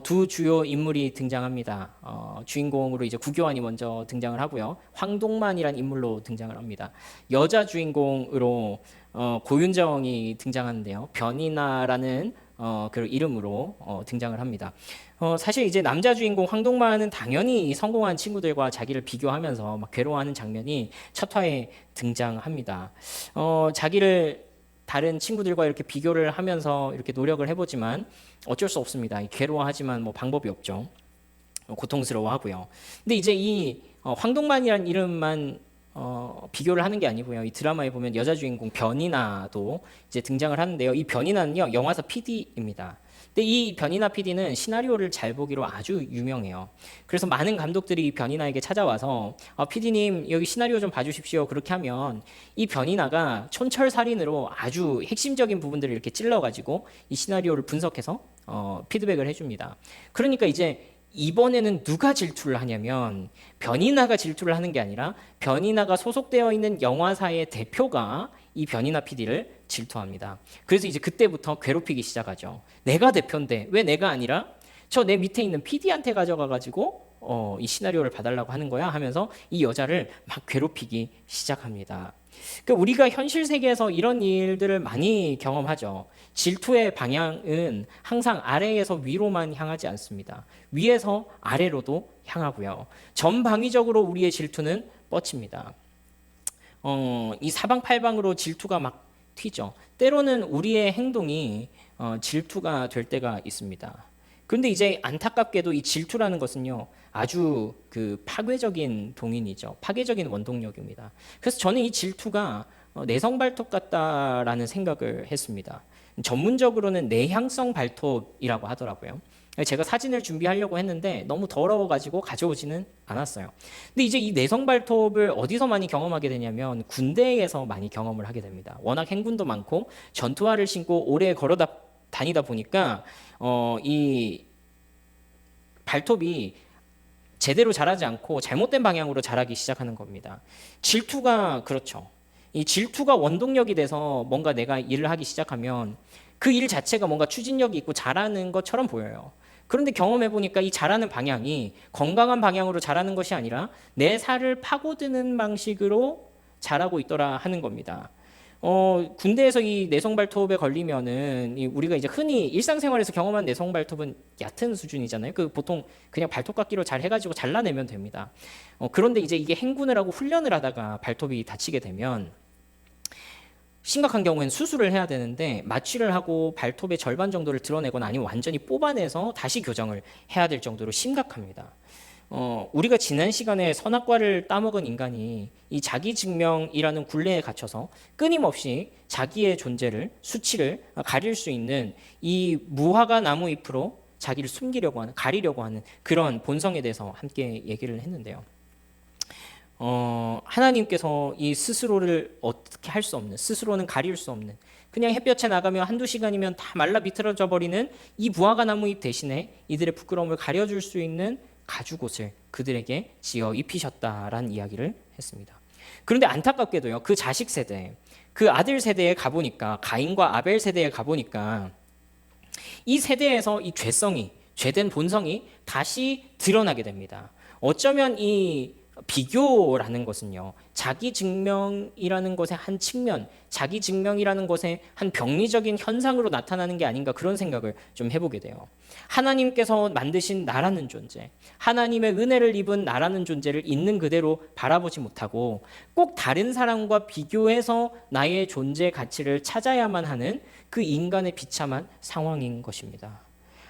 두 주요 인물이 등장합니다. 주인공으로 이제 구교환이 먼저 등장을 하고요. 황동만이란 인물로 등장을 합니다. 여자 주인공으로 고윤정이 등장하는데요. 변이나라는 그 이름으로 등장을 합니다. 사실 이제 남자 주인공 황동만은 당연히 성공한 친구들과 자기를 비교하면서 막 괴로워하는 장면이 첫 화에 등장합니다. 자기를 다른 친구들과 이렇게 비교를 하면서 이렇게 노력을 해보지만 어쩔 수 없습니다. 괴로워하지만 뭐 방법이 없죠. 고통스러워하고요. 근데 이제 이 황동만이라는 이름만 비교를 하는 게 아니고요. 이 드라마에 보면 여자 주인공 변이나도 이제 등장을 하는데요. 이 변이나는요, 영화사 PD입니다. 근데 이 변이나 PD는 시나리오를 잘 보기로 아주 유명해요. 그래서 많은 감독들이 변이나에게 찾아와서 PD님 여기 시나리오 좀 봐주십시오. 그렇게 하면 이 변이나가 촌철살인으로 아주 핵심적인 부분들을 이렇게 찔러가지고 이 시나리오를 분석해서 피드백을 해줍니다. 그러니까 이제 이번에는 누가 질투를 하냐면 변이나가 질투를 하는 게 아니라 변이나가 소속되어 있는 영화사의 대표가 이 변이나 PD를 질투합니다. 그래서 이제 그때부터 괴롭히기 시작하죠. 내가 대표인데 왜 내가 아니라 저 내 밑에 있는 PD한테 가져가 가지고 이 시나리오를 봐달라고 하는 거야 하면서 이 여자를 막 괴롭히기 시작합니다. 그러니까 우리가 현실 세계에서 이런 일들을 많이 경험하죠. 질투의 방향은 항상 아래에서 위로만 향하지 않습니다. 위에서 아래로도 향하고요. 전방위적으로 우리의 질투는 뻗칩니다. 이 사방팔방으로 질투가 막 튀죠. 때로는 우리의 행동이 질투가 될 때가 있습니다. 그런데 이제 안타깝게도 이 질투라는 것은요, 아주 그 파괴적인 동인이죠. 파괴적인 원동력입니다. 그래서 저는 이 질투가 내성 발톱 같다라는 생각을 했습니다. 전문적으로는 내향성 발톱이라고 하더라고요. 제가 사진을 준비하려고 했는데 너무 더러워가지고 가져오지는 않았어요. 근데 이제 이 내성 발톱을 어디서 많이 경험하게 되냐면 군대에서 많이 경험을 하게 됩니다. 워낙 행군도 많고 전투화를 신고 오래 걸어 다니다 보니까 이 발톱이 제대로 자라지 않고 잘못된 방향으로 자라기 시작하는 겁니다. 질투가 그렇죠. 이 질투가 원동력이 돼서 뭔가 내가 일을 하기 시작하면 그 일 자체가 뭔가 추진력이 있고 잘하는 것처럼 보여요. 그런데 경험해 보니까 이 자라는 방향이 건강한 방향으로 자라는 것이 아니라 내 살을 파고드는 방식으로 자라고 있더라 하는 겁니다. 군대에서 이 내성 발톱에 걸리면은 우리가 이제 흔히 일상생활에서 경험한 내성 발톱은 얕은 수준이잖아요. 그 보통 그냥 발톱깎이로 잘 해가지고 잘라내면 됩니다. 그런데 이제 이게 행군을 하고 훈련을 하다가 발톱이 다치게 되면 심각한 경우에는 수술을 해야 되는데 마취를 하고 발톱의 절반 정도를 드러내거나 아니면 완전히 뽑아내서 다시 교정을 해야 될 정도로 심각합니다. 우리가 지난 시간에 선악과를 따먹은 인간이 이 자기 증명이라는 굴레에 갇혀서 끊임없이 자기의 존재를 수치를 가릴 수 있는 이 무화과 나무 잎으로 자기를 숨기려고 하는 가리려고 하는 그런 본성에 대해서 함께 얘기를 했는데요. 하나님께서 이 스스로를 어떻게 할 수 없는, 스스로는 가릴 수 없는, 그냥 햇볕에 나가면 한두 시간이면 다 말라 비틀어져 버리는 이 무화과 나무잎 대신에 이들의 부끄러움을 가려줄 수 있는 가죽옷을 그들에게 지어 입히셨다라는 이야기를 했습니다. 그런데 안타깝게도요, 그 자식 세대, 그 아들 세대에 가보니까, 가인과 아벨 세대에 가보니까 이 세대에서 이 죄성이, 죄된 본성이 다시 드러나게 됩니다. 어쩌면 이 비교라는 것은요, 자기 증명이라는 것의 한 측면, 자기 증명이라는 것의 한 병리적인 현상으로 나타나는 게 아닌가 그런 생각을 좀 해보게 돼요. 하나님께서 만드신 나라는 존재, 하나님의 은혜를 입은 나라는 존재를 있는 그대로 바라보지 못하고 꼭 다른 사람과 비교해서 나의 존재 가치를 찾아야만 하는 그 인간의 비참한 상황인 것입니다.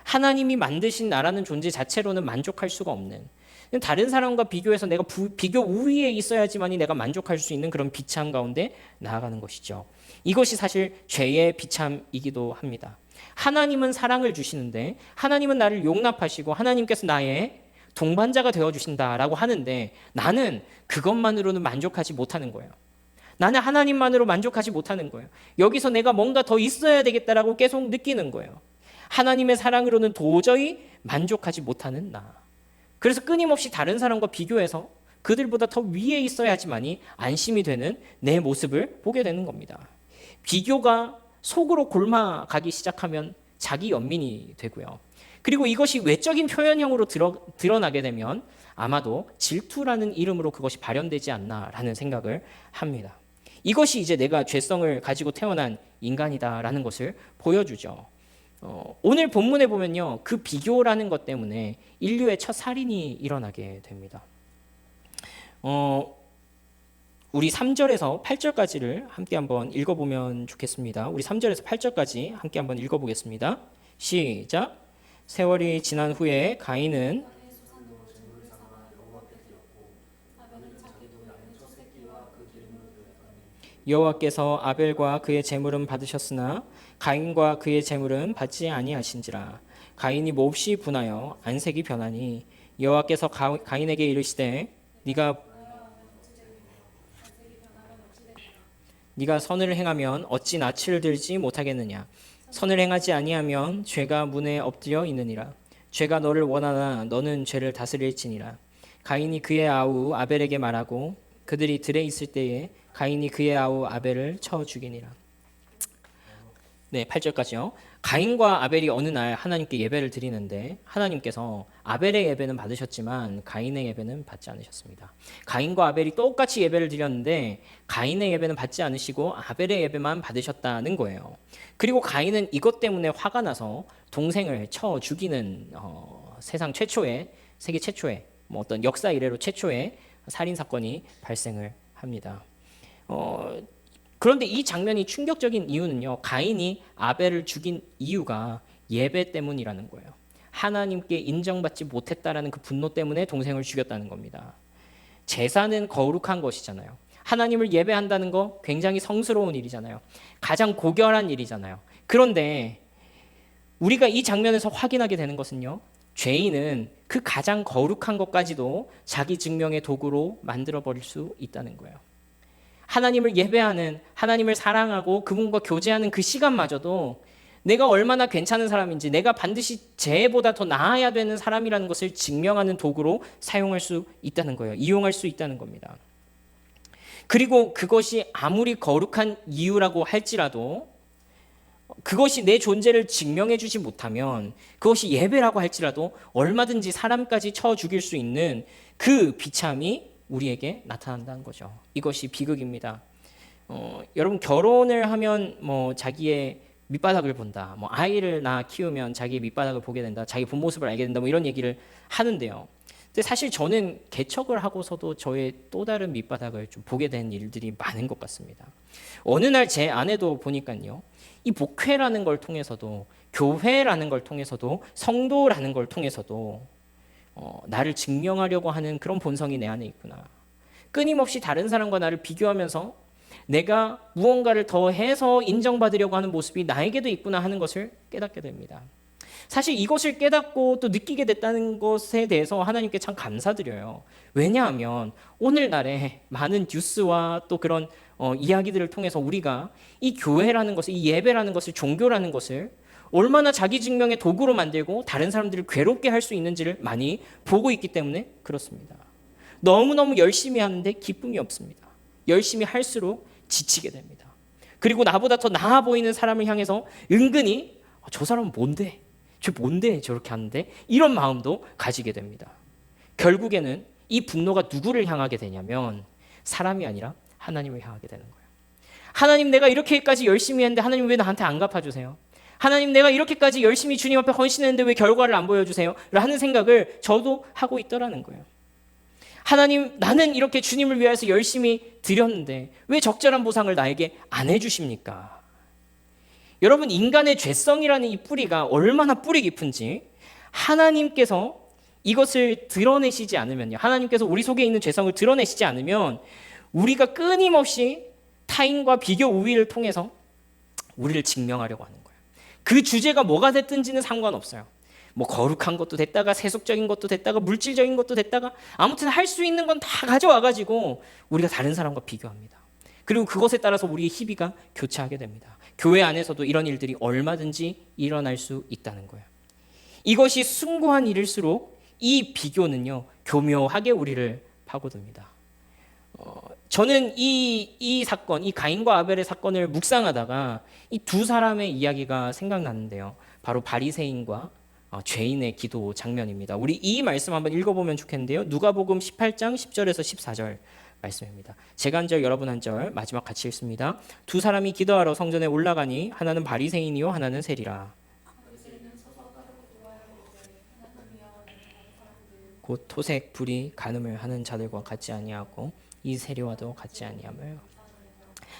하나님이 만드신 나라는 존재 자체로는 만족할 수가 없는, 다른 사람과 비교해서 내가 비교 우위에 있어야지만이 내가 만족할 수 있는 그런 비참 가운데 나아가는 것이죠. 이것이 사실 죄의 비참이기도 합니다. 하나님은 사랑을 주시는데, 하나님은 나를 용납하시고 하나님께서 나의 동반자가 되어주신다라고 하는데, 나는 그것만으로는 만족하지 못하는 거예요. 나는 하나님만으로 만족하지 못하는 거예요. 여기서 내가 뭔가 더 있어야 되겠다라고 계속 느끼는 거예요. 하나님의 사랑으로는 도저히 만족하지 못하는 나. 그래서 끊임없이 다른 사람과 비교해서 그들보다 더 위에 있어야지만이 안심이 되는 내 모습을 보게 되는 겁니다. 비교가 속으로 곪아가기 시작하면 자기 연민이 되고요. 그리고 이것이 외적인 표현형으로 드러나게 되면 아마도 질투라는 이름으로 그것이 발현되지 않나라는 생각을 합니다. 이것이 이제 내가 죄성을 가지고 태어난 인간이다라는 것을 보여주죠. 오늘 본문에 보면요, 그 비교라는 것 때문에 인류의 첫 살인이 일어나게 됩니다. 우리 3절에서 8절까지를 함께 한번 읽어보면 좋겠습니다. 우리 3절에서 8절까지 함께 한번 읽어보겠습니다. 시작. 세월이 지난 후에 가인은 여호와께서 아벨과 그의 제물은 받으셨으나 가인과 그의 제물은 받지 아니하신지라. 가인이 몹시 분하여 안색이 변하니 여호와께서 가인에게 이르시되 네가 선을 행하면 어찌 낯을 들지 못하겠느냐. 선을 행하지 아니하면 죄가 문에 엎드려 있느니라. 죄가 너를 원하나 너는 죄를 다스릴지니라. 가인이 그의 아우 아벨에게 말하고 그들이 들에 있을 때에 가인이 그의 아우 아벨을 쳐 죽이니라. 네, 8절까지요. 가인과 아벨이 어느 날 하나님께 예배를 드리는데 하나님께서 아벨의 예배는 받으셨지만 가인의 예배는 받지 않으셨습니다. 가인과 아벨이 똑같이 예배를 드렸는데 가인의 예배는 받지 않으시고 아벨의 예배만 받으셨다는 거예요. 그리고 가인은 이것 때문에 화가 나서 동생을 쳐 죽이는 세계 최초의 어떤 역사 이래로 최초의 살인 사건이 발생을 합니다. 그런데 이 장면이 충격적인 이유는요, 가인이 아벨을 죽인 이유가 예배 때문이라는 거예요. 하나님께 인정받지 못했다라는 그 분노 때문에 동생을 죽였다는 겁니다. 제사는 거룩한 것이잖아요. 하나님을 예배한다는 거 굉장히 성스러운 일이잖아요. 가장 고결한 일이잖아요. 그런데 우리가 이 장면에서 확인하게 되는 것은요, 죄인은 그 가장 거룩한 것까지도 자기 증명의 도구로 만들어버릴 수 있다는 거예요. 하나님을 예배하는, 하나님을 사랑하고 그분과 교제하는 그 시간마저도 내가 얼마나 괜찮은 사람인지, 내가 반드시 쟤보다 더 나아야 되는 사람이라는 것을 증명하는 도구로 사용할 수 있다는 거예요. 이용할 수 있다는 겁니다. 그리고 그것이 아무리 거룩한 이유라고 할지라도 그것이 내 존재를 증명해 주지 못하면, 그것이 예배라고 할지라도 얼마든지 사람까지 쳐 죽일 수 있는 그 비참이 우리에게 나타난다는 거죠. 이것이 비극입니다. 여러분, 결혼을 하면 자기의 밑바닥을 본다, 아이를 낳아 키우면 자기의 밑바닥을 보게 된다, 자기 본 모습을 알게 된다, 이런 얘기를 하는데요. 근데 사실 저는 개척을 하고서도 저의 또 다른 밑바닥을 좀 보게 된 일들이 많은 것 같습니다. 어느 날 제 아내도 보니까요, 이 목회라는 걸 통해서도, 교회라는 걸 통해서도, 성도라는 걸 통해서도 나를 증명하려고 하는 그런 본성이 내 안에 있구나. 끊임없이 다른 사람과 나를 비교하면서 내가 무언가를 더 해서 인정받으려고 하는 모습이 나에게도 있구나 하는 것을 깨닫게 됩니다. 사실 이것을 깨닫고 또 느끼게 됐다는 것에 대해서 하나님께 참 감사드려요. 왜냐하면 오늘날에 많은 뉴스와 또 그런 이야기들을 통해서 우리가 이 교회라는 것을, 이 예배라는 것을, 종교라는 것을 얼마나 자기 증명의 도구로 만들고 다른 사람들을 괴롭게 할 수 있는지를 많이 보고 있기 때문에 그렇습니다. 너무너무 열심히 하는데 기쁨이 없습니다. 열심히 할수록 지치게 됩니다. 그리고 나보다 더 나아 보이는 사람을 향해서 은근히 저 사람은 뭔데? 저 뭔데 저렇게 하는데? 이런 마음도 가지게 됩니다. 결국에는 이 분노가 누구를 향하게 되냐면 사람이 아니라 하나님을 향하게 되는 거예요. 하나님, 내가 이렇게까지 열심히 했는데 하나님 왜 나한테 안 갚아주세요? 하나님, 내가 이렇게까지 열심히 주님 앞에 헌신했는데 왜 결과를 안 보여주세요? 라는 생각을 저도 하고 있더라는 거예요. 하나님, 나는 이렇게 주님을 위해서 열심히 드렸는데 왜 적절한 보상을 나에게 안 해주십니까? 여러분, 인간의 죄성이라는 이 뿌리가 얼마나 뿌리 깊은지 하나님께서 이것을 드러내시지 않으면요, 하나님께서 우리 속에 있는 죄성을 드러내시지 않으면 우리가 끊임없이 타인과 비교 우위를 통해서 우리를 증명하려고 하는 거예요. 그 주제가 뭐가 됐든지는 상관없어요. 거룩한 것도 됐다가 세속적인 것도 됐다가 물질적인 것도 됐다가 아무튼 할 수 있는 건 다 가져와가지고 우리가 다른 사람과 비교합니다. 그리고 그것에 따라서 우리의 희비가 교차하게 됩니다. 교회 안에서도 이런 일들이 얼마든지 일어날 수 있다는 거예요. 이것이 숭고한 일일수록 이 비교는요, 교묘하게 우리를 파고듭니다. 저는 이 사건, 이 가인과 아벨의 사건을 묵상하다가 이 두 사람의 이야기가 생각나는데요. 바로 바리새인과 죄인의 기도 장면입니다. 우리 이 말씀 한번 읽어보면 좋겠는데요. 누가복음 18장 10절에서 14절 말씀입니다. 제가 한 절, 여러분 한 절, 마지막 같이 읽습니다. 두 사람이 기도하러 성전에 올라가니 하나는 바리새인이요 하나는 세리라. 곧 토색 불이 간음을 하는 자들과 같지 아니하고 이 세리와도 같지 아니하며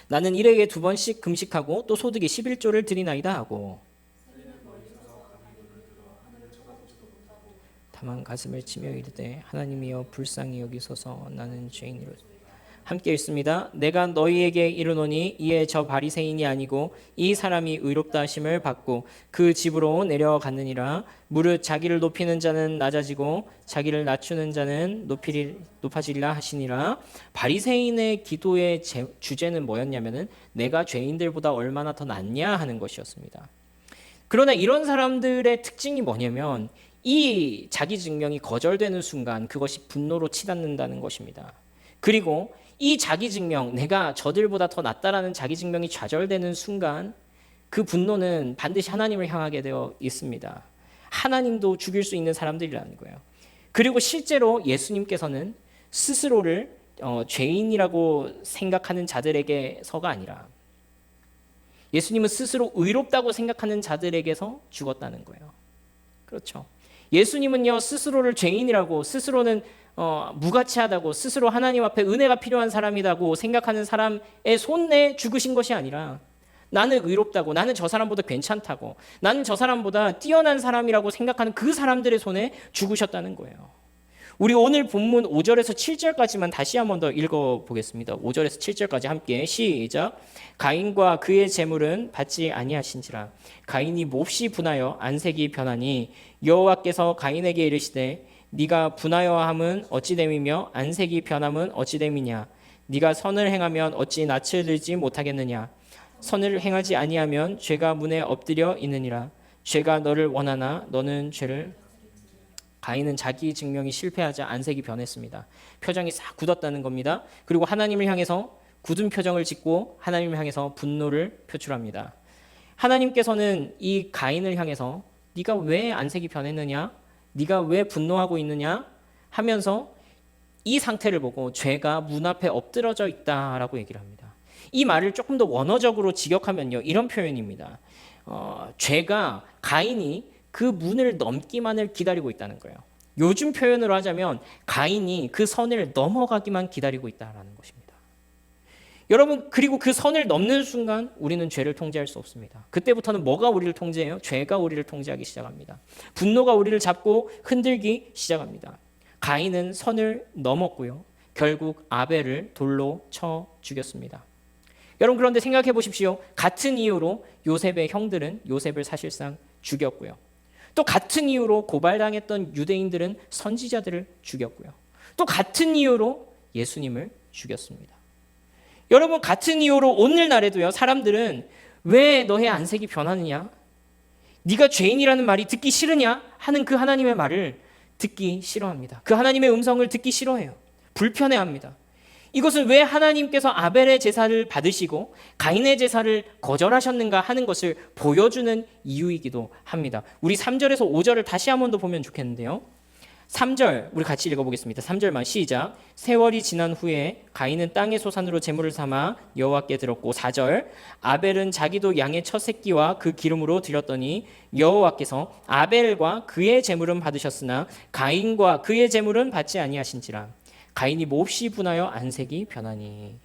나는 일에게 2번씩 금식하고 또 소득의 11조를 드리나이다 하고 다만 가슴을 치며 이르되 하나님이여 불쌍히 여기소서 나는 죄인이로. 함께 읽습니다. 내가 너희에게 이르노니 이에 저 바리새인이 아니고 이 사람이 의롭다 하심을 받고 그 집으로 내려갔느니라. 무릇 자기를 높이는 자는 낮아지고 자기를 낮추는 자는 높아지리라 하시니라. 바리새인의 기도의 주제는 뭐였냐면은 내가 죄인들보다 얼마나 더 낫냐 하는 것이었습니다. 그러나 이런 사람들의 특징이 뭐냐면 이 자기 증명이 거절되는 순간 그것이 분노로 치닫는다는 것입니다. 그리고 이 자기 증명, 내가 저들보다 더 낫다라는 자기 증명이 좌절되는 순간 그 분노는 반드시 하나님을 향하게 되어 있습니다. 하나님도 죽일 수 있는 사람들이라는 거예요. 그리고 실제로 예수님께서는 스스로를 죄인이라고 생각하는 자들에게서가 아니라 예수님은 스스로 의롭다고 생각하는 자들에게서 죽었다는 거예요. 그렇죠. 예수님은요 스스로를 죄인이라고, 스스로는 무가치하다고, 스스로 하나님 앞에 은혜가 필요한 사람이라고 생각하는 사람의 손에 죽으신 것이 아니라 나는 의롭다고, 나는 저 사람보다 괜찮다고, 나는 저 사람보다 뛰어난 사람이라고 생각하는 그 사람들의 손에 죽으셨다는 거예요. 우리 오늘 본문 5절에서 7절까지만 다시 한번 더 읽어보겠습니다. 5절에서 7절까지 함께 시작. 가인과 그의 재물은 받지 아니하신지라. 가인이 몹시 분하여 안색이 변하니 여호와께서 가인에게 이르시되 네가 분하여 함은 어찌 됨이며 안색이 변함은 어찌 됨이냐. 네가 선을 행하면 어찌 낯을 들지 못하겠느냐. 선을 행하지 아니하면 죄가 문에 엎드려 있느니라. 죄가 너를 원하나 너는 죄를. 가인은 자기 증명이 실패하자 안색이 변했습니다. 표정이 싹 굳었다는 겁니다. 그리고 하나님을 향해서 굳은 표정을 짓고 하나님을 향해서 분노를 표출합니다. 하나님께서는 이 가인을 향해서 네가 왜 안색이 변했느냐? 네가 왜 분노하고 있느냐? 하면서 이 상태를 보고 죄가 문 앞에 엎드러져 있다라고 얘기를 합니다. 이 말을 조금 더 원어적으로 직역하면요. 이런 표현입니다. 죄가, 가인이 그 문을 넘기만을 기다리고 있다는 거예요. 요즘 표현으로 하자면 가인이 그 선을 넘어가기만 기다리고 있다는 것입니다. 여러분, 그리고 그 선을 넘는 순간 우리는 죄를 통제할 수 없습니다. 그때부터는 뭐가 우리를 통제해요? 죄가 우리를 통제하기 시작합니다. 분노가 우리를 잡고 흔들기 시작합니다. 가인은 선을 넘었고요. 결국 아벨을 돌로 쳐 죽였습니다. 여러분, 그런데 생각해 보십시오. 같은 이유로 요셉의 형들은 요셉을 사실상 죽였고요. 또 같은 이유로 고발당했던 유대인들은 선지자들을 죽였고요. 또 같은 이유로 예수님을 죽였습니다. 여러분, 같은 이유로 오늘날에도요, 사람들은 왜 너의 안색이 변하느냐? 네가 죄인이라는 말이 듣기 싫으냐? 하는 그 하나님의 말을 듣기 싫어합니다. 그 하나님의 음성을 듣기 싫어해요. 불편해합니다. 이것은 왜 하나님께서 아벨의 제사를 받으시고 가인의 제사를 거절하셨는가 하는 것을 보여주는 이유이기도 합니다. 우리 3절에서 5절을 다시 한 번 더 보면 좋겠는데요. 3절 우리 같이 읽어보겠습니다. 3절만 시작. 세월이 지난 후에 가인은 땅의 소산으로 제물을 삼아 여호와께 드렸고 4절 아벨은 자기도 양의 첫 새끼와 그 기름으로 드렸더니 여호와께서 아벨과 그의 제물은 받으셨으나 가인과 그의 제물은 받지 아니하신지라. 가인이 몹시 분하여 안색이 변하니.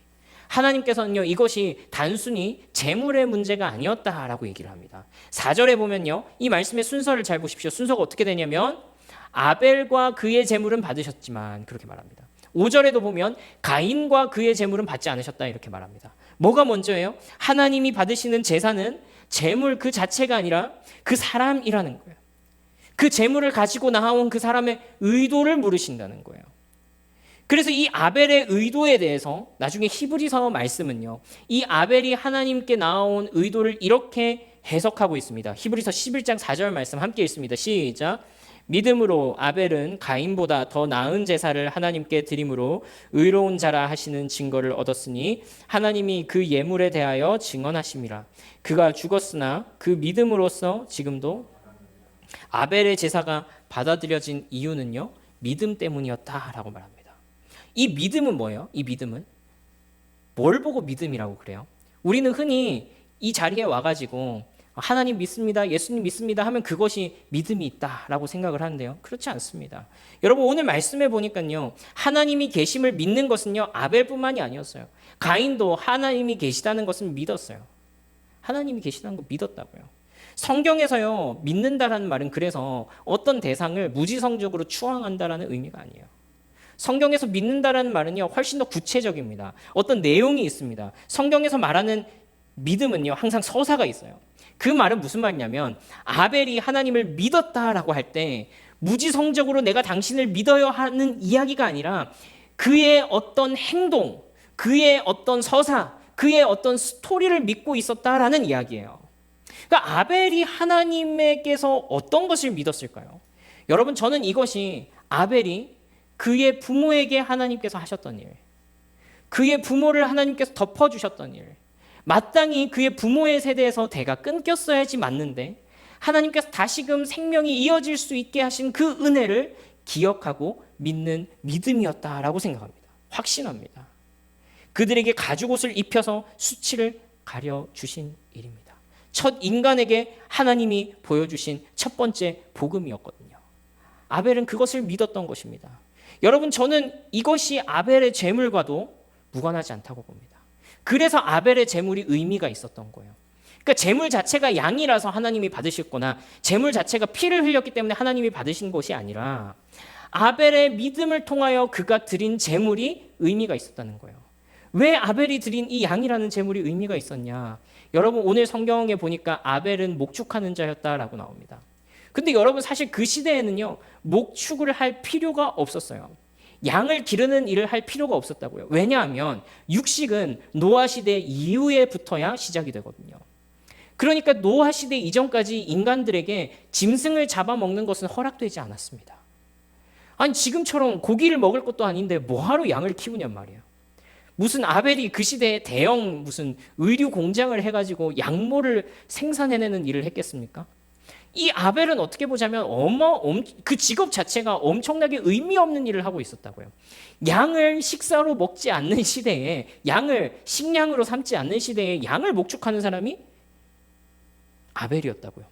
하나님께서는요, 이것이 단순히 재물의 문제가 아니었다라고 얘기를 합니다. 4절에 보면요, 이 말씀의 순서를 잘 보십시오. 순서가 어떻게 되냐면 아벨과 그의 제물은 받으셨지만 그렇게 말합니다. 5절에도 보면 가인과 그의 제물은 받지 않으셨다 이렇게 말합니다. 뭐가 먼저예요? 하나님이 받으시는 제사는 제물 그 자체가 아니라 그 사람이라는 거예요. 그 제물을 가지고 나온 그 사람의 의도를 물으신다는 거예요. 그래서 이 아벨의 의도에 대해서 나중에 히브리서 말씀은요, 이 아벨이 하나님께 나온 의도를 이렇게 해석하고 있습니다. 히브리서 11장 4절 말씀 함께 읽습니다. 시작. 믿음으로 아벨은 가인보다 더 나은 제사를 하나님께 드림으로 의로운 자라 하시는 증거를 얻었으니 하나님이 그 예물에 대하여 증언하심이라. 그가 죽었으나 그 믿음으로써 지금도. 아벨의 제사가 받아들여진 이유는요, 믿음 때문이었다라고 말합니다. 이 믿음은 뭐예요? 이 믿음은 뭘 보고 믿음이라고 그래요? 우리는 흔히 이 자리에 와가지고 하나님 믿습니다, 예수님 믿습니다 하면 그것이 믿음이 있다라고 생각을 하는데요, 그렇지 않습니다. 여러분, 오늘 말씀해 보니까요, 하나님이 계심을 믿는 것은요, 아벨뿐만이 아니었어요. 가인도 하나님이 계시다는 것을 믿었어요. 하나님이 계시다는 거 믿었다고요. 성경에서요, 믿는다라는 말은 그래서 어떤 대상을 무지성적으로 추앙한다라는 의미가 아니에요. 성경에서 믿는다라는 말은요, 훨씬 더 구체적입니다. 어떤 내용이 있습니다. 성경에서 말하는 믿음은요, 항상 서사가 있어요. 그 말은 무슨 말이냐면, 아벨이 하나님을 믿었다라고 할 때 무지성적으로 내가 당신을 믿어요 하는 이야기가 아니라 그의 어떤 행동, 그의 어떤 서사, 그의 어떤 스토리를 믿고 있었다라는 이야기예요. 그러니까 아벨이 하나님께서 어떤 것을 믿었을까요? 여러분, 저는 이것이 아벨이 그의 부모에게 하나님께서 하셨던 일, 그의 부모를 하나님께서 덮어주셨던 일, 마땅히 그의 부모의 세대에서 대가 끊겼어야지 맞는데 하나님께서 다시금 생명이 이어질 수 있게 하신 그 은혜를 기억하고 믿는 믿음이었다라고 생각합니다. 확신합니다. 그들에게 가죽옷을 입혀서 수치를 가려주신 일입니다. 첫 인간에게 하나님이 보여주신 첫 번째 복음이었거든요. 아벨은 그것을 믿었던 것입니다. 여러분, 저는 이것이 아벨의 제물과도 무관하지 않다고 봅니다. 그래서 아벨의 제물이 의미가 있었던 거예요. 그러니까 제물 자체가 양이라서 하나님이 받으셨거나 제물 자체가 피를 흘렸기 때문에 하나님이 받으신 것이 아니라 아벨의 믿음을 통하여 그가 드린 제물이 의미가 있었다는 거예요. 왜 아벨이 드린 이 양이라는 제물이 의미가 있었냐? 여러분, 오늘 성경에 보니까 아벨은 목축하는 자였다라고 나옵니다. 근데 여러분, 사실 그 시대에는요, 목축을 할 필요가 없었어요. 양을 기르는 일을 할 필요가 없었다고요. 왜냐하면 육식은 노아 시대 이후에부터야 시작이 되거든요. 그러니까 노아 시대 이전까지 인간들에게 짐승을 잡아먹는 것은 허락되지 않았습니다. 아니, 지금처럼 고기를 먹을 것도 아닌데 뭐하러 양을 키우냔 말이에요. 무슨 아벨이 그 시대에 대형 무슨 의류 공장을 해가지고 양모를 생산해내는 일을 했겠습니까? 이 아벨은 어떻게 보자면 그 직업 자체가 엄청나게 의미 없는 일을 하고 있었다고요. 양을 식사로 먹지 않는 시대에, 양을 식량으로 삼지 않는 시대에 양을 목축하는 사람이 아벨이었다고요.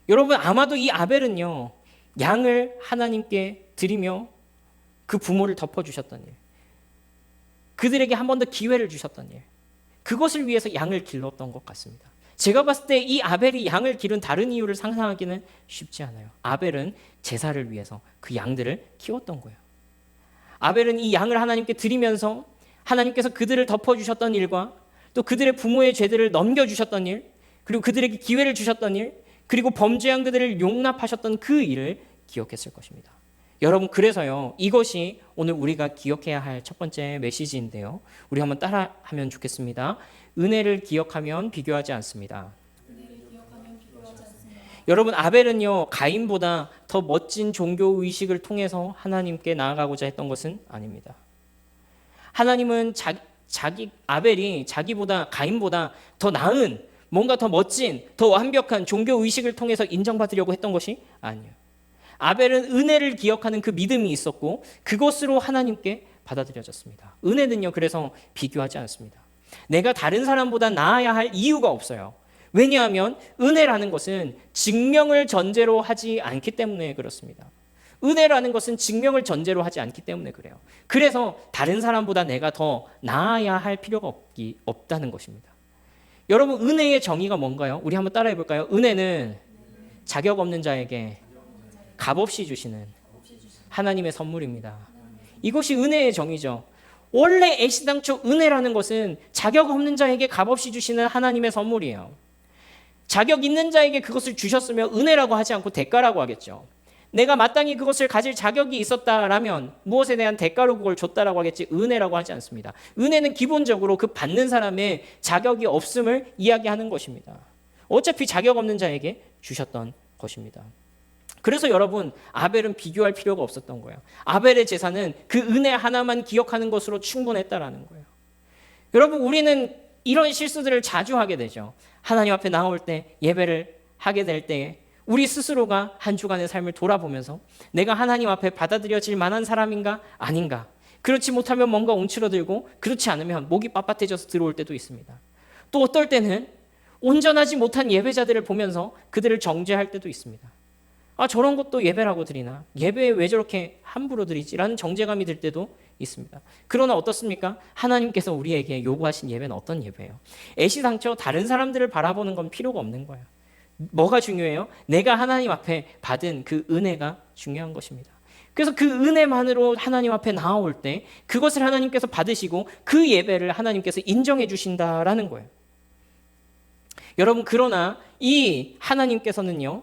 여러분, 아마도 이 아벨은요, 양을 하나님께 드리며 그 부모를 덮어주셨던 일, 그들에게 한 번 더 기회를 주셨던 일, 그것을 위해서 양을 길렀던 것 같습니다. 제가 봤을 때 이 아벨이 양을 기른 다른 이유를 상상하기는 쉽지 않아요. 아벨은 제사를 위해서 그 양들을 키웠던 거예요. 아벨은 이 양을 하나님께 드리면서 하나님께서 그들을 덮어주셨던 일과 또 그들의 부모의 죄들을 넘겨주셨던 일, 그리고 그들에게 기회를 주셨던 일, 그리고 범죄한 그들을 용납하셨던 그 일을 기억했을 것입니다. 여러분, 그래서요, 이것이 오늘 우리가 기억해야 할 첫 번째 메시지인데요, 우리 한번 따라하면 좋겠습니다. 은혜를 기억하면 비교하지 않습니다. 여러분, 아벨은요, 가인보다 더 멋진 종교 의식을 통해서 하나님께 나아가고자 했던 것은 아닙니다. 하나님은 아벨이 자기보다, 가인보다 더 나은, 뭔가 더 멋진, 더 완벽한 종교 의식을 통해서 인정받으려고 했던 것이 아니에요. 아벨은 은혜를 기억하는 그 믿음이 있었고 그것으로 하나님께 받아들여졌습니다. 은혜는요, 그래서 비교하지 않습니다. 내가 다른 사람보다 나아야 할 이유가 없어요. 왜냐하면 은혜라는 것은 증명을 전제로 하지 않기 때문에 그렇습니다. 은혜라는 것은 증명을 전제로 하지 않기 때문에 그래요. 그래서 다른 사람보다 내가 더 나아야 할 필요가 없다는 것입니다. 여러분, 은혜의 정의가 뭔가요? 우리 한번 따라해 볼까요? 은혜는 자격 없는 자에게 값없이 주시는 하나님의 선물입니다. 이것이 은혜의 정의죠. 원래 애시당초 은혜라는 것은 자격 없는 자에게 값없이 주시는 하나님의 선물이에요. 자격 있는 자에게 그것을 주셨으면 은혜라고 하지 않고 대가라고 하겠죠. 내가 마땅히 그것을 가질 자격이 있었다라면 무엇에 대한 대가로 그걸 줬다라고 하겠지, 은혜라고 하지 않습니다. 은혜는 기본적으로 그 받는 사람의 자격이 없음을 이야기하는 것입니다. 어차피 자격 없는 자에게 주셨던 것입니다. 그래서 여러분, 아벨은 비교할 필요가 없었던 거예요. 아벨의 제사는 그 은혜 하나만 기억하는 것으로 충분했다라는 거예요. 여러분, 우리는 이런 실수들을 자주 하게 되죠. 하나님 앞에 나올 때, 예배를 하게 될 때 우리 스스로가 한 주간의 삶을 돌아보면서 내가 하나님 앞에 받아들여질 만한 사람인가 아닌가, 그렇지 못하면 뭔가 움츠러들고 그렇지 않으면 목이 빳빳해져서 들어올 때도 있습니다. 또 어떨 때는 온전하지 못한 예배자들을 보면서 그들을 정죄할 때도 있습니다. 아, 저런 것도 예배라고 드리나? 예배에 왜 저렇게 함부로 드리지? 라는 정죄감이 들 때도 있습니다. 그러나 어떻습니까? 하나님께서 우리에게 요구하신 예배는 어떤 예배예요? 애시당초 다른 사람들을 바라보는 건 필요가 없는 거예요. 뭐가 중요해요? 내가 하나님 앞에 받은 그 은혜가 중요한 것입니다. 그래서 그 은혜만으로 하나님 앞에 나아올 때 그것을 하나님께서 받으시고 그 예배를 하나님께서 인정해 주신다라는 거예요. 여러분, 그러나 이 하나님께서는요,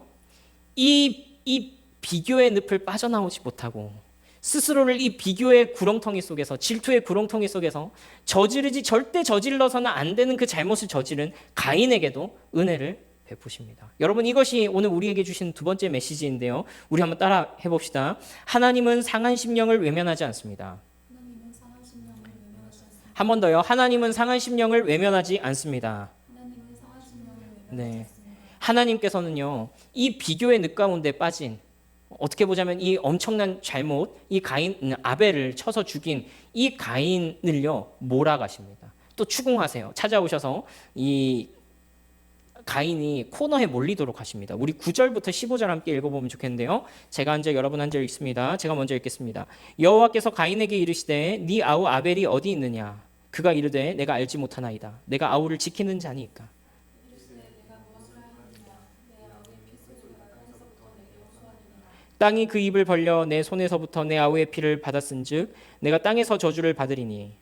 이 비교의 늪을 빠져나오지 못하고 스스로를 이 비교의 구렁텅이 속에서, 질투의 구렁텅이 속에서 절대 저질러서는 안 되는 그 잘못을 저지른 가인에게도 은혜를 베푸십니다. 여러분, 이것이 오늘 우리에게 주신 두 번째 메시지인데요. 우리 한번 따라 해봅시다. 하나님은 상한 심령을 외면하지 않습니다. 한 번 더요. 하나님은 상한 심령을 외면하지 않습니다. 네. 하나님께서는요, 이 비교의 늪 가운데 빠진, 어떻게 보자면 이 엄청난 잘못, 이 아벨을 쳐서 죽인 이 가인을요, 몰아가십니다. 또 추궁하세요. 찾아오셔서 이 가인이 코너에 몰리도록 하십니다. 우리 9절부터 15절 함께 읽어보면 좋겠는데요. 제가 한 절, 여러분 한 절 읽습니다. 제가 먼저 읽겠습니다. 여호와께서 가인에게 이르시되 네 아우 아벨이 어디 있느냐? 그가 이르되 내가 알지 못하나이다. 내가 아우를 지키는 자니까. 땅이 그 입을 벌려 내 손에서부터 내 아우의 피를 받았은즉 내가 땅에서 저주를 받으리니.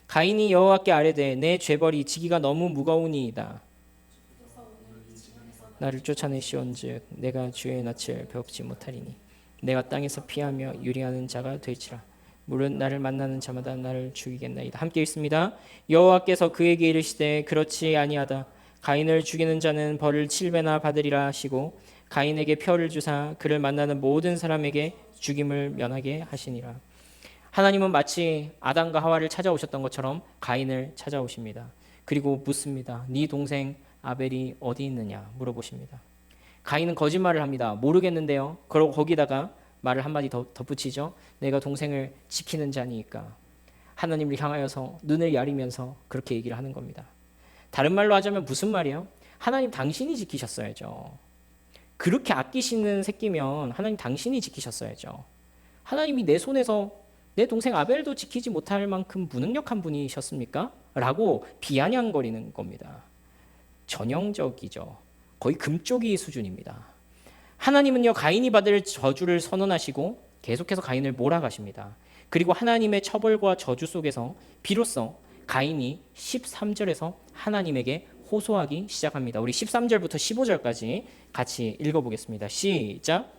가인이 여호와께 아뢰되 내 죄벌이 지기가 너무 무거우니이다. 나를 쫓아내시온즉 내가 주의 낯을 배웁지 못하리니 내가 땅에서 피하며 유리하는 자가 될지라. 물은 나를 만나는 자마다 나를 죽이겠나이다. 함께 읽습니다. 여호와께서 그에게 이르시되 그렇지 아니하다. 가인을 죽이는 자는 벌을 7배나 받으리라 하시고 가인에게 표를 주사 그를 만나는 모든 사람에게 죽임을 면하게 하시니라. 하나님은 마치 아담과 하와를 찾아오셨던 것처럼 가인을 찾아오십니다. 그리고 묻습니다. 네 동생 아벨이 어디 있느냐 물어보십니다. 가인은 거짓말을 합니다. 모르겠는데요. 그러고 거기다가 말을 한마디 더 덧붙이죠. 내가 동생을 지키는 자니까. 하나님을 향하여서 눈을 야리면서 그렇게 얘기를 하는 겁니다. 다른 말로 하자면 무슨 말이에요? 하나님 당신이 지키셨어야죠. 그렇게 아끼시는 새끼면 하나님 당신이 지키셨어야죠. 하나님이 내 손에서 내 동생 아벨도 지키지 못할 만큼 무능력한 분이셨습니까? 라고 비아냥거리는 겁니다. 전형적이죠. 거의 금쪽이 수준입니다. 하나님은요, 가인이 받을 저주를 선언하시고 계속해서 가인을 몰아가십니다. 그리고 하나님의 처벌과 저주 속에서 비로소 가인이 13절에서 하나님에게 호소하기 시작합니다. 우리 13절부터 15절까지 같이 읽어보겠습니다. 시작.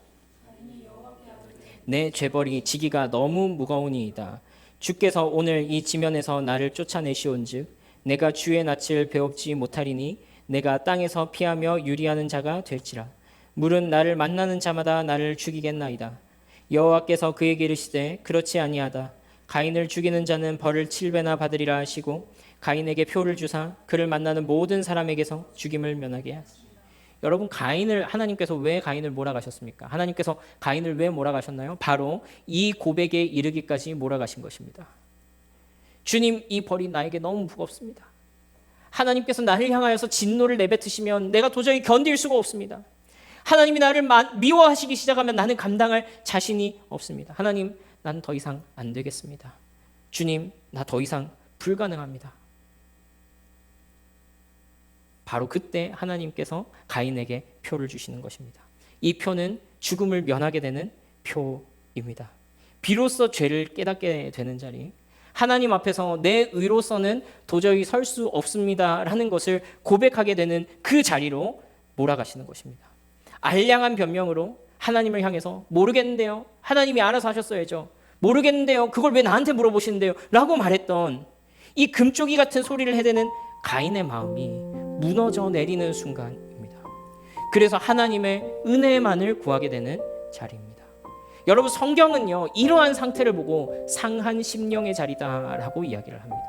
내 죄벌이 지기가 너무 무거우니이다. 주께서 오늘 이 지면에서 나를 쫓아내시온즉 내가 주의 낯을 배웁지 못하리니 내가 땅에서 피하며 유리하는 자가 될지라. 물은 나를 만나는 자마다 나를 죽이겠나이다. 여호와께서 그에게 이르시되 그렇지 아니하다. 가인을 죽이는 자는 벌을 7배나 받으리라 하시고 가인에게 표를 주사 그를 만나는 모든 사람에게서 죽임을 면하게 하시니. 여러분, 하나님께서 왜 가인을 몰아가셨습니까? 하나님께서 가인을 왜 몰아가셨나요? 바로 이 고백에 이르기까지 몰아가신 것입니다. 주님, 이 벌이 나에게 너무 무겁습니다. 하나님께서 나를 향하여서 진노를 내뱉으시면 내가 도저히 견딜 수가 없습니다. 하나님이 나를 미워하시기 시작하면 나는 감당할 자신이 없습니다. 하나님, 나는 더 이상 안 되겠습니다. 주님, 나 더 이상 불가능합니다. 바로 그때 하나님께서 가인에게 표를 주시는 것입니다. 이 표는 죽음을 면하게 되는 표입니다. 비로소 죄를 깨닫게 되는 자리, 하나님 앞에서 내 의로서는 도저히 설 수 없습니다라는 것을 고백하게 되는 그 자리로 몰아가시는 것입니다. 알량한 변명으로 하나님을 향해서 모르겠는데요. 하나님이 알아서 하셨어야죠. 모르겠는데요. 그걸 왜 나한테 물어보시는데요? 라고 말했던 이 금쪽이 같은 소리를 해대는 가인의 마음이 무너져 내리는 순간입니다. 그래서 하나님의 은혜만을 구하게 되는 자리입니다. 여러분, 성경은요, 이러한 상태를 보고 상한 심령의 자리다라고 이야기를 합니다.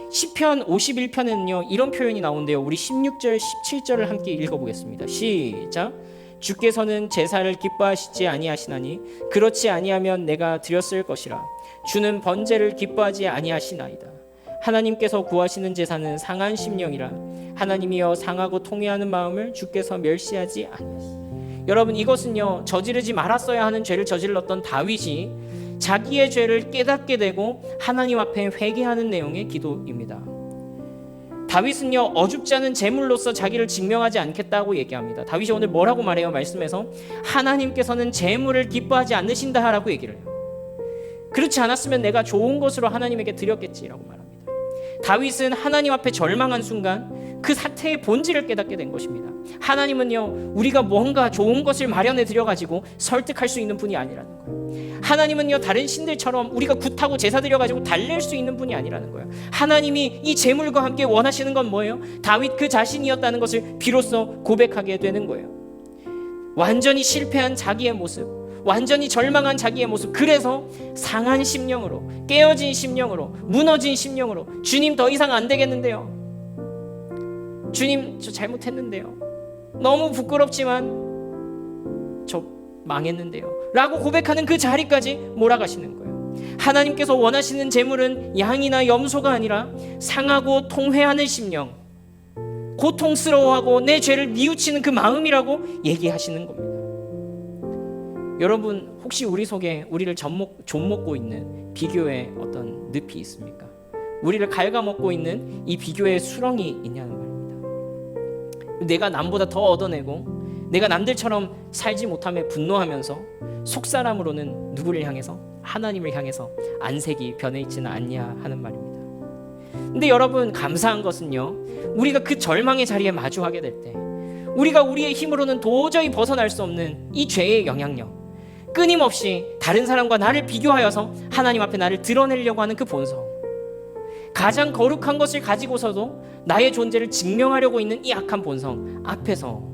시편 51편에는요 이런 표현이 나오는데요. 우리 16절 17절을 함께 읽어보겠습니다. 시작. 주께서는 제사를 기뻐하시지 아니하시나니 그렇지 아니하면 내가 드렸을 것이라. 주는 번제를 기뻐하지 아니하시나이다. 하나님께서 구하시는 제사는 상한 심령이라. 하나님이여 상하고 통회하는 마음을 주께서 멸시하지 아니하시나이다. 여러분, 이것은요 저지르지 말았어야 하는 죄를 저질렀던 다윗이 자기의 죄를 깨닫게 되고 하나님 앞에 회개하는 내용의 기도입니다. 다윗은요 어줍지 않은 제물로서 자기를 증명하지 않겠다고 얘기합니다. 다윗이 오늘 뭐라고 말해요? 말씀에서 하나님께서는 제물을 기뻐하지 않으신다라고 얘기를 해요. 그렇지 않았으면 내가 좋은 것으로 하나님에게 드렸겠지라고 말합니다. 다윗은 하나님 앞에 절망한 순간 그 사태의 본질을 깨닫게 된 것입니다. 하나님은요 우리가 뭔가 좋은 것을 마련해 드려가지고 설득할 수 있는 분이 아니라는 거예요. 하나님은요 다른 신들처럼 우리가 굿하고 제사 드려가지고 달랠 수 있는 분이 아니라는 거예요. 하나님이 이 제물과 함께 원하시는 건 뭐예요? 다윗 그 자신이었다는 것을 비로소 고백하게 되는 거예요. 완전히 실패한 자기의 모습, 완전히 절망한 자기의 모습, 그래서 상한 심령으로, 깨어진 심령으로, 무너진 심령으로 주님 더 이상 안 되겠는데요, 주님 저 잘못했는데요, 너무 부끄럽지만 저 망했는데요 라고 고백하는 그 자리까지 몰아가시는 거예요. 하나님께서 원하시는 제물은 양이나 염소가 아니라 상하고 통회하는 심령, 고통스러워하고 내 죄를 뉘우치는 그 마음이라고 얘기하시는 겁니다. 여러분, 혹시 우리 속에 우리를 좀먹고 있는 비교의 어떤 늪이 있습니까? 우리를 갉아먹고 있는 이 비교의 수렁이 있냐는 말입니다. 내가 남보다 더 얻어내고 내가 남들처럼 살지 못함에 분노하면서 속사람으로는 누구를 향해서? 하나님을 향해서 안색이 변해 있지는 않냐 하는 말입니다. 근데 여러분, 감사한 것은요, 우리가 그 절망의 자리에 마주하게 될 때 우리가 우리의 힘으로는 도저히 벗어날 수 없는 이 죄의 영향력, 끊임없이 다른 사람과 나를 비교하여서 하나님 앞에 나를 드러내려고 하는 그 본성, 가장 거룩한 것을 가지고서도 나의 존재를 증명하려고 있는 이 악한 본성 앞에서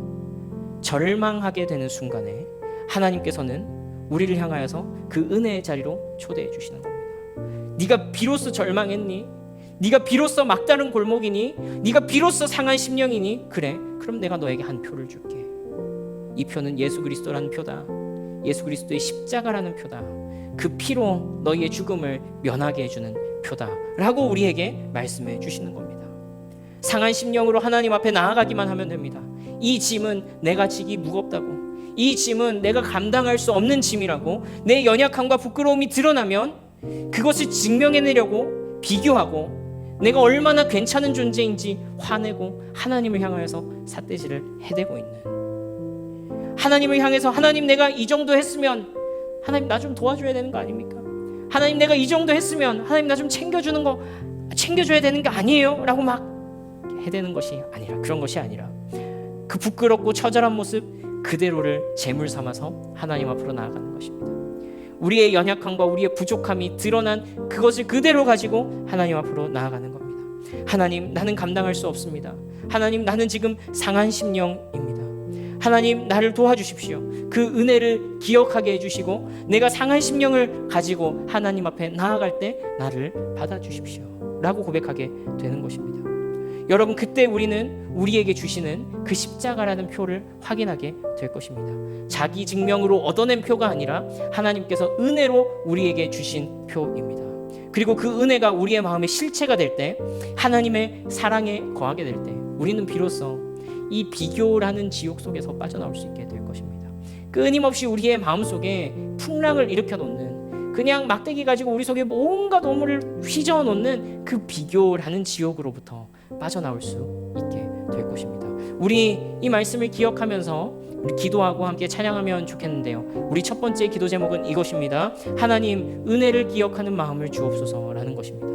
절망하게 되는 순간에 하나님께서는 우리를 향하여서 그 은혜의 자리로 초대해 주시는 겁니다. 네가 비로소 절망했니? 네가 비로소 막다른 골목이니? 네가 비로소 상한 심령이니? 그래, 그럼 내가 너에게 한 표를 줄게. 이 표는 예수 그리스도라는 표다. 예수 그리스도의 십자가라는 표다. 그 피로 너희의 죽음을 면하게 해주는 표다 라고 우리에게 말씀해 주시는 겁니다. 상한 심령으로 하나님 앞에 나아가기만 하면 됩니다. 이 짐은 내가 지기 무겁다고, 이 짐은 내가 감당할 수 없는 짐이라고 내 연약함과 부끄러움이 드러나면 그것을 증명해내려고 비교하고 내가 얼마나 괜찮은 존재인지 화내고 하나님을 향하여서 삿대질을 해대고 있는, 하나님을 향해서 하나님 내가 이 정도 했으면 하나님 나 좀 도와줘야 되는 거 아닙니까? 하나님 내가 이 정도 했으면 하나님 나 좀 챙겨줘야 되는 거 아니에요? 라고 막 해대는 것이 아니라, 그런 것이 아니라 그 부끄럽고 처절한 모습 그대로를 제물 삼아서 하나님 앞으로 나아가는 것입니다. 우리의 연약함과 우리의 부족함이 드러난 그것을 그대로 가지고 하나님 앞으로 나아가는 겁니다. 하나님, 나는 감당할 수 없습니다. 하나님, 나는 지금 상한 심령입니다. 하나님, 나를 도와주십시오. 그 은혜를 기억하게 해주시고 내가 상한 심령을 가지고 하나님 앞에 나아갈 때 나를 받아주십시오 라고 고백하게 되는 것입니다. 여러분, 그때 우리는 우리에게 주시는 그 십자가라는 표를 확인하게 될 것입니다. 자기 증명으로 얻어낸 표가 아니라 하나님께서 은혜로 우리에게 주신 표입니다. 그리고 그 은혜가 우리의 마음의 실체가 될 때, 하나님의 사랑에 거하게 될 때 우리는 비로소 이 비교라는 지옥 속에서 빠져나올 수 있게 될 것입니다. 끊임없이 우리의 마음속에 풍랑을 일으켜 놓는, 그냥 막대기 가지고 우리 속에 온갖 오물을 휘저어 놓는 그 비교라는 지옥으로부터 빠져나올 수 있게 될 것입니다. 우리 이 말씀을 기억하면서 우리 기도하고 함께 찬양하면 좋겠는데요. 우리 첫 번째 기도 제목은 이것입니다. 하나님, 은혜를 기억하는 마음을 주옵소서라는 것입니다.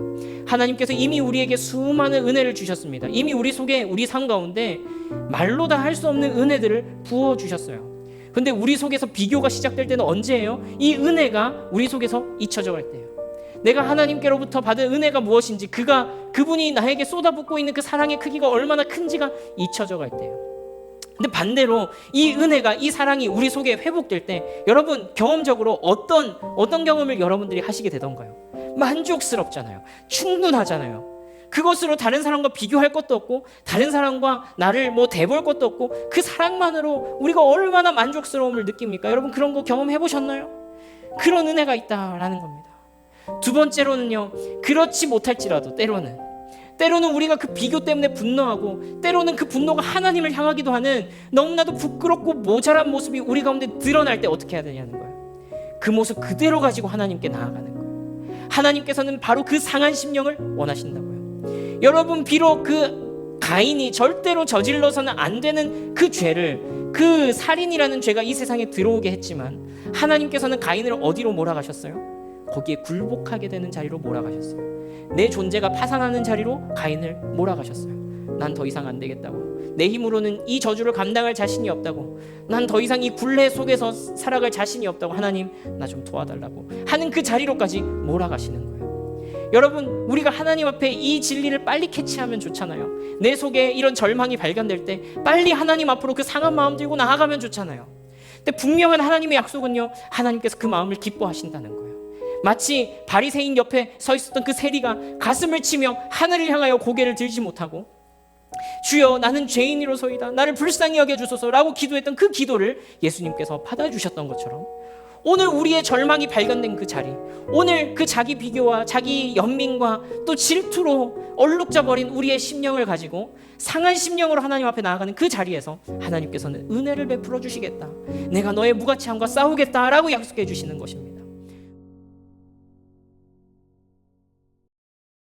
하나님께서 이미 우리에게 수많은 은혜를 주셨습니다. 이미 우리 속에, 우리 삶 가운데 말로 다 할 수 없는 은혜들을 부어주셨어요. 근데 우리 속에서 비교가 시작될 때는 언제예요? 이 은혜가 우리 속에서 잊혀져 갈 때예요. 내가 하나님께로부터 받은 은혜가 무엇인지, 그분이 나에게 쏟아붓고 있는 그 사랑의 크기가 얼마나 큰지가 잊혀져 갈 때예요. 근데 반대로 이 은혜가, 이 사랑이 우리 속에 회복될 때 여러분, 경험적으로 어떤 경험을 여러분들이 하시게 되던가요? 만족스럽잖아요. 충분하잖아요. 그것으로 다른 사람과 비교할 것도 없고 다른 사람과 나를 대볼 것도 없고 그 사랑만으로 우리가 얼마나 만족스러움을 느낍니까? 여러분 그런 거 경험해 보셨나요? 그런 은혜가 있다라는 겁니다. 두 번째로는요, 그렇지 못할지라도 때로는 우리가 그 비교 때문에 분노하고 때로는 그 분노가 하나님을 향하기도 하는 너무나도 부끄럽고 모자란 모습이 우리 가운데 드러날 때 어떻게 해야 되냐는 거예요. 그 모습 그대로 가지고 하나님께 나아가는 거예요. 하나님께서는 바로 그 상한 심령을 원하신다고요. 여러분 비록 그 가인이 절대로 저질러서는 안 되는 그 죄를, 그 살인이라는 죄가 이 세상에 들어오게 했지만 하나님께서는 가인을 어디로 몰아가셨어요? 거기에 굴복하게 되는 자리로 몰아가셨어요. 내 존재가 파산하는 자리로 가인을 몰아가셨어요. 난 더 이상 안 되겠다고, 내 힘으로는 이 저주를 감당할 자신이 없다고, 난 더 이상 이 굴레 속에서 살아갈 자신이 없다고, 하나님 나 좀 도와달라고 하는 그 자리로까지 몰아가시는 거예요. 여러분 우리가 하나님 앞에 이 진리를 빨리 캐치하면 좋잖아요. 내 속에 이런 절망이 발견될 때 빨리 하나님 앞으로 그 상한 마음 들고 나아가면 좋잖아요. 근데 분명한 하나님의 약속은요, 하나님께서 그 마음을 기뻐하신다는 거예요. 마치 바리새인 옆에 서 있었던 그 세리가 가슴을 치며 하늘을 향하여 고개를 들지 못하고 주여 나는 죄인이로소이다, 나를 불쌍히 여겨주소서라고 기도했던 그 기도를 예수님께서 받아주셨던 것처럼, 오늘 우리의 절망이 발견된 그 자리, 오늘 그 자기 비교와 자기 연민과 또 질투로 얼룩져버린 우리의 심령을 가지고 상한 심령으로 하나님 앞에 나아가는 그 자리에서 하나님께서는 은혜를 베풀어 주시겠다, 내가 너의 무가치함과 싸우겠다라고 약속해 주시는 것입니다.